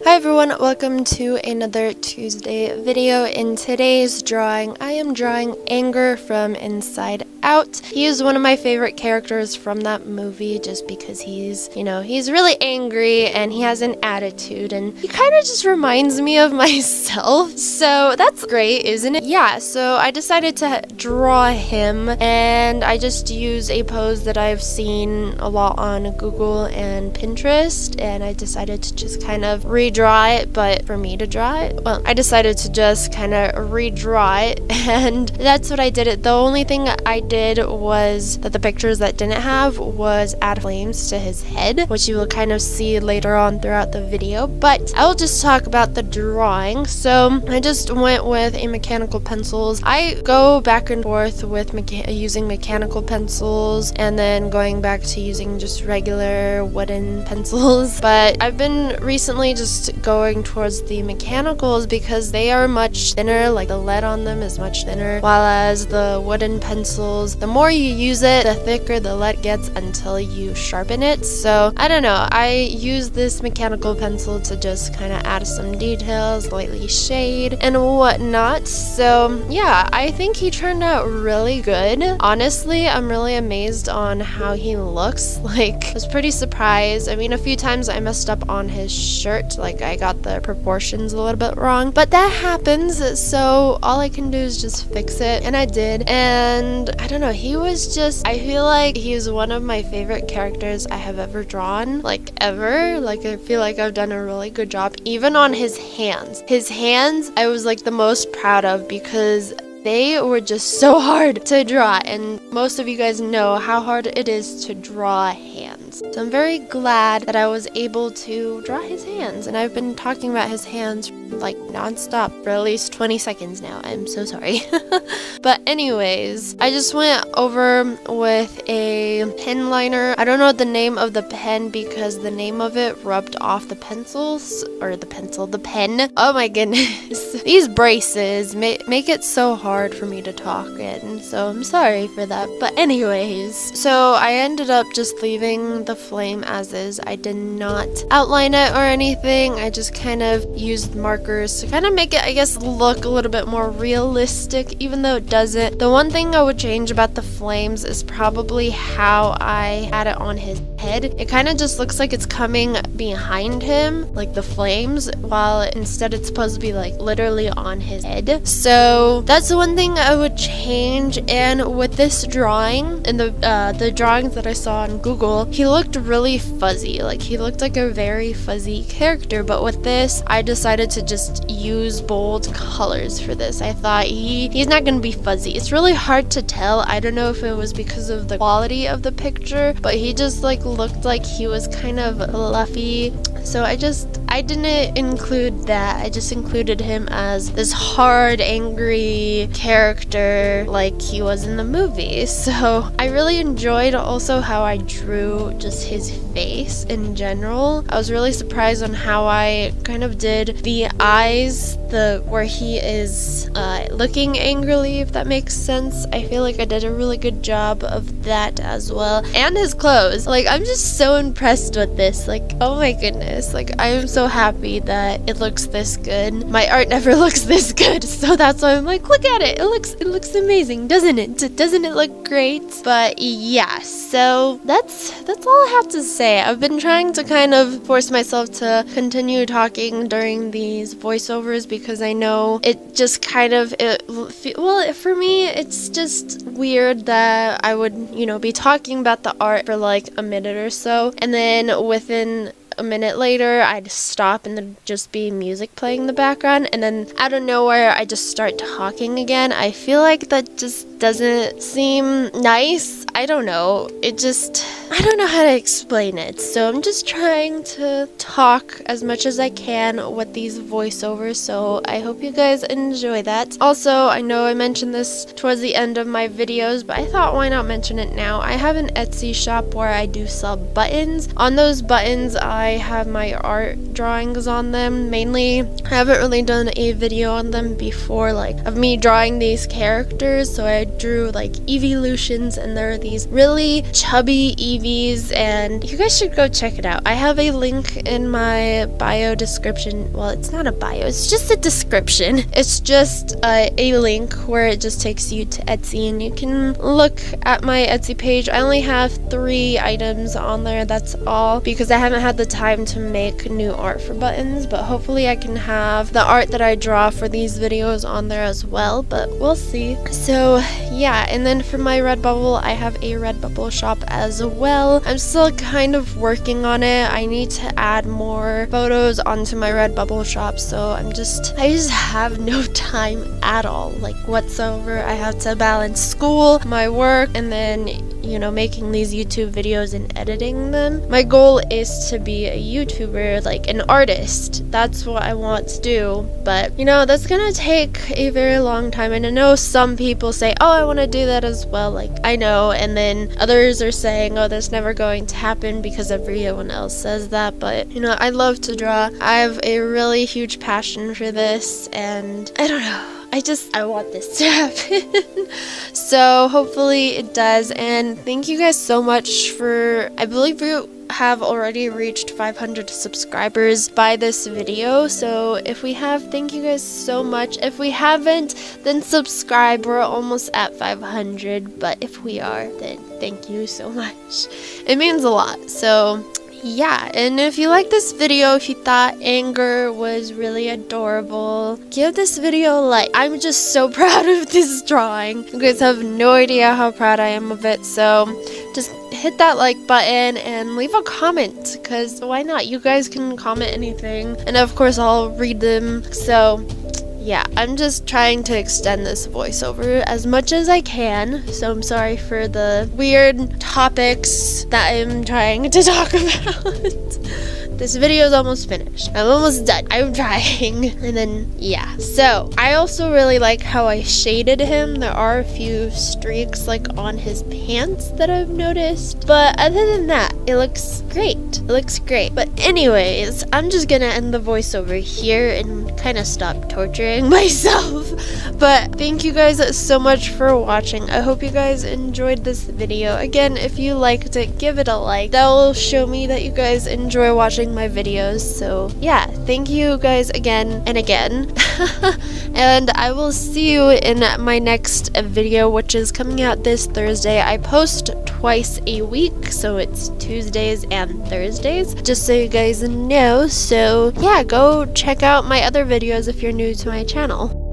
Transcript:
Hi everyone, welcome to another Tuesday video. In today's drawing, I am drawing Anger from Inside Out. He is one of my favorite characters from that movie just because he's really angry and he has an attitude and he kind of just reminds me of myself. So that's great, isn't it? Yeah, so I decided to draw him and I just use a pose that I've seen a lot on Google and Pinterest, and I decided to just kind of redraw it. But for me to draw it, well, I decided to just kind of redraw it, and that's what I did. The only thing I did was that the pictures that didn't have was add flames to his head, which you will kind of see later on throughout the video. But I will just talk about the drawing. So I just went with a mechanical pencils. I go back and forth with using mechanical pencils and then going back to using just regular wooden pencils, but I've been recently just going towards the mechanicals because they are much thinner, like the lead on them is much thinner, while as the wooden pencils, the more you use it, the thicker the lead gets until you sharpen it. So I don't know, I use this mechanical pencil to just kind of add some details, lightly shade and whatnot. So yeah, I think he turned out really good. Honestly, I'm really amazed on how he looks. Like, I was pretty surprised. I mean, a few times I messed up on his shirt, like I got the proportions a little bit wrong, but that happens, so all I can do is just fix it, and I did. And I don't know, he was just, I feel like he's one of my favorite characters I have ever drawn, like ever. Like, I feel like I've done a really good job, even on his hands. His hands I was like the most proud of because they were just so hard to draw, and most of you guys know how hard it is to draw hands. So I'm very glad that I was able to draw his hands, and I've been talking about his hands like non-stop for at least 20 seconds now. I'm so sorry. But anyways, I just went over with a pen liner. I don't know the name of the pen because the name of it rubbed off the pencils, or the pen. Oh my goodness. These braces make it so hard for me to talk in, so I'm sorry for that. But anyways, so I ended up just leaving the flame as is. I did not outline it or anything. I just kind of used markers to kind of make it, I guess, look a little bit more realistic, even though it doesn't. The one thing I would change about the flames is probably how I had it on his head. It kind of just looks like it's coming behind him, like the flames, while instead it's supposed to be like literally on his head. So that's the one thing I would change. And with this drawing and the drawings that I saw on Google, he looked really fuzzy. Like, he looked like a very fuzzy character, but with this I decided to just use bold colors for this. I thought he's not gonna be fuzzy. It's really hard to tell. I don't know if it was because of the quality of the picture, but he just like looked like he was kind of fluffy. So I didn't include that. I just included him as this hard, angry character like he was in the movie. So I really enjoyed also how I drew just his face in general. I was really surprised on how I kind of did the eyes, where he is looking angrily, if that makes sense. I feel like I did a really good job of that as well. And his clothes. Like, I'm just so impressed with this. Like, oh my goodness. Like, I am so happy that it looks this good. My art never looks this good, so that's why I'm like, look at it. It looks amazing, doesn't it? Doesn't it look great? But yeah, so that's all I have to say. I've been trying to kind of force myself to continue talking during these voiceovers because I know it just kind of, for me, it's just weird that I would, be talking about the art for like a minute or so, and then within a minute later I'd stop and there'd just be music playing in the background, and then out of nowhere I just start talking again. I feel like that just doesn't seem nice. I don't know. I don't know how to explain it. So I'm just trying to talk as much as I can with these voiceovers, so I hope you guys enjoy that. Also, I know I mentioned this towards the end of my videos, but I thought, why not mention it now? I have an Etsy shop where I do sell buttons. On those buttons, I have my art drawings on them. Mainly, I haven't really done a video on them before, like, of me drawing these characters, so I I drew like evolutions, and there are these really chubby Eevees, and you guys should go check it out. I have a link in my bio description. Well, it's not a bio, it's just a description. It's just a link where it just takes you to Etsy, and you can look at my Etsy page. I only have 3 items on there, that's all, because I haven't had the time to make new art for buttons, but hopefully I can have the art that I draw for these videos on there as well, but we'll see. So yeah, and then for my Redbubble, I have a Redbubble shop as well. I'm still kind of working on it. I need to add more photos onto my Redbubble shop, so I just have no time at all, like whatsoever. I have to balance school, my work, and then, you know, making these YouTube videos and editing them. My goal is to be a YouTuber, like an artist. That's what I want to do, but you know, that's gonna take a very long time, and I know some people say, oh, I want to do that as well, like I know, and then others are saying, oh, that's never going to happen because everyone else says that. But you know, I love to draw. I have a really huge passion for this, and I don't know, I want this to happen. So hopefully it does, and thank you guys so much for, I believe you have already reached 500 subscribers by this video. So if we have, thank you guys so much. If we haven't, then subscribe. We're almost at 500, but if we are, then thank you so much. It means a lot. So yeah, and if you like this video, if you thought Anger was really adorable, give this video a like. I'm just so proud of this drawing. You guys have no idea how proud I am of it, so just hit that like button and leave a comment, because why not? You guys can comment anything, and of course I'll read them. So yeah, I'm just trying to extend this voiceover as much as I can, so I'm sorry for the weird topics that I'm trying to talk about. This video is almost finished. I'm almost done. I'm trying. And then, yeah. So, I also really like how I shaded him. There are a few streaks, like, on his pants that I've noticed. But other than that, it looks great. It looks great. But anyways, I'm just gonna end the voiceover here and kind of stop torturing myself. But thank you guys so much for watching. I hope you guys enjoyed this video. Again, if you liked it, give it a like. That will show me that you guys enjoy watching my videos. So yeah, thank you guys again and again. And I will see you in my next video, which is coming out this Thursday. I post twice a week, so it's Tuesdays and Thursdays, just so you guys know. So yeah, go check out my other videos if you're new to my channel.